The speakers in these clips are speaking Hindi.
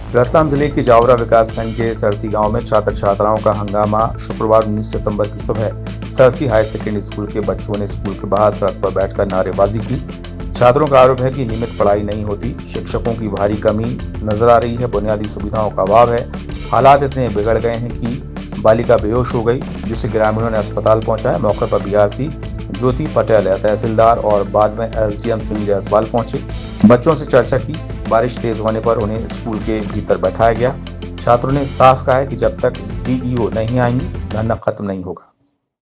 रतलाम जिले के जावरा विकासखंड के सरसी गांव में छात्र छात्राओं का हंगामा। शुक्रवार 19 सितंबर की सुबह सरसी हायर सेकेंडरी स्कूल के बच्चों ने स्कूल के बाहर सड़क पर बैठकर नारेबाजी की। छात्रों का आरोप है कि नियमित पढ़ाई नहीं होती, शिक्षकों की भारी कमी नजर आ रही है, बुनियादी सुविधाओं का अभाव है। हालात इतने बिगड़ गए हैं कि बालिका बेहोश हो गई, जिसे ग्रामीणों ने अस्पताल पहुंचाया। मौके पर बीआरसी ज्योति पटेल, तहसीलदार और बाद में एसडीएम सुनील जायसवाल पहुंचे। बच्चों से चर्चा की। बारिश तेज होने पर उन्हें स्कूल के भीतर बैठाया गया। छात्रों ने साफ कहा है कि जब तक डीईओ नहीं आएंगे धरना खत्म नहीं होगा।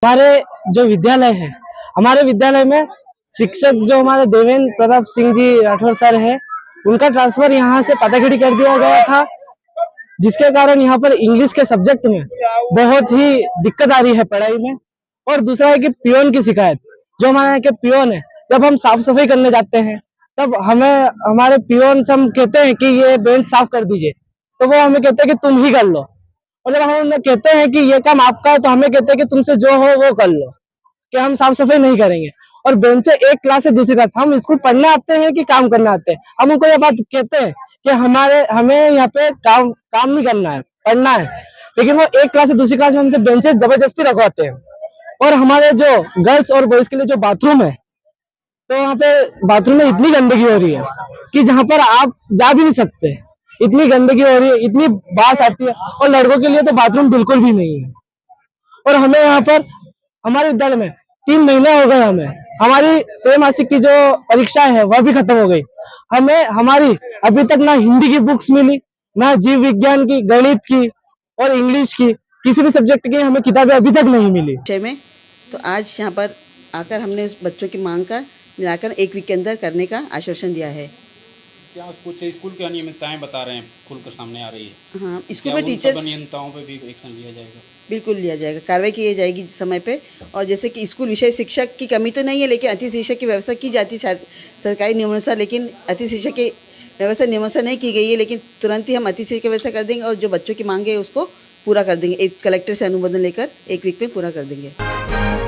हमारे जो विद्यालय है, हमारे विद्यालय में शिक्षक जो हमारे देवेंद्र प्रताप सिंह जी राठौर सर है, उनका ट्रांसफर यहाँ से पाताखेड़ी कर दिया गया था, जिसके कारण यहाँ पर इंग्लिश के सब्जेक्ट में बहुत ही दिक्कत आ रही है पढ़ाई में। और दूसरा है कि पियोन की शिकायत। जो हमारे यहाँ के पियोन है, जब हम साफ सफाई करने जाते हैं तब हमें हमारे पियोन से हम कहते हैं कि ये बेंच साफ कर दीजिए, तो वो हमें कहते हैं कि तुम ही कर लो। और जब हम उन्हें कहते हैं कि ये काम आपका है, तो हमें कहते हैं कि तुमसे जो हो वो कर लो, कि हम साफ सफाई नहीं करेंगे। और बेंचे एक क्लास से दूसरी क्लास, हम स्कूल पढ़ने आते हैं कि काम करने आते हैं। हम उनको ये बात कहते हैं कि हमें यहाँ पे काम नहीं करना है, पढ़ना है, लेकिन वो एक क्लास से दूसरी क्लास में हमसे बेंचे जबरदस्ती रखवाते हैं। और हमारे जो गर्ल्स और बॉयज के लिए जो बाथरूम है, तो यहाँ पे बाथरूम में इतनी गंदगी हो रही है कि जहाँ पर आप जा भी नहीं सकते, इतनी गंदगी हो रही है, इतनी बास आती है। और लड़कों के लिए तो बाथरूम बिल्कुल भी नहीं है। और हमें यहाँ पर हमारे विद्यालय में 3 महीने हो गए, हमारी त्रैमासिक की जो परीक्षा है वह भी खत्म हो गई। हमें हमारी अभी तक ना हिंदी की बुक्स मिली, ना जीव विज्ञान की, गणित की और इंग्लिश की, किसी भी सब्जेक्ट की हमें किताबें अभी तक नहीं मिली। विषय में तो आज यहाँ पर आकर हमने उस बच्चों की मांग का निराकरण 1 वीक के अंदर करने का आश्वासन दिया है। क्या कुछ स्कूल की अनियमितताएं बता रहे हैं खुलकर सामने आ रही है? हाँ, स्कूल क्या में उन टीचर्स सब अनियमितताओं पे भी एक्शन लिया जाएगा? बिल्कुल लिया जाएगा, कार्रवाई की जाएगी समय पे। और जैसे कि स्कूल विषय शिक्षक की कमी तो नहीं है, लेकिन अतिथि शिक्षक की व्यवस्था की जाती है सरकारी नियमानुसार, लेकिन अतिथि शिक्षक की व्यवस्था नियमानुसार नहीं की गई है। लेकिन तुरंत ही हम अतिथि शिक्षक की व्यवस्था कर देंगे और जो बच्चों की मांग है उसको पूरा कर देंगे। एक कलेक्टर से अनुमोदन लेकर 1 वीक में पूरा कर देंगे।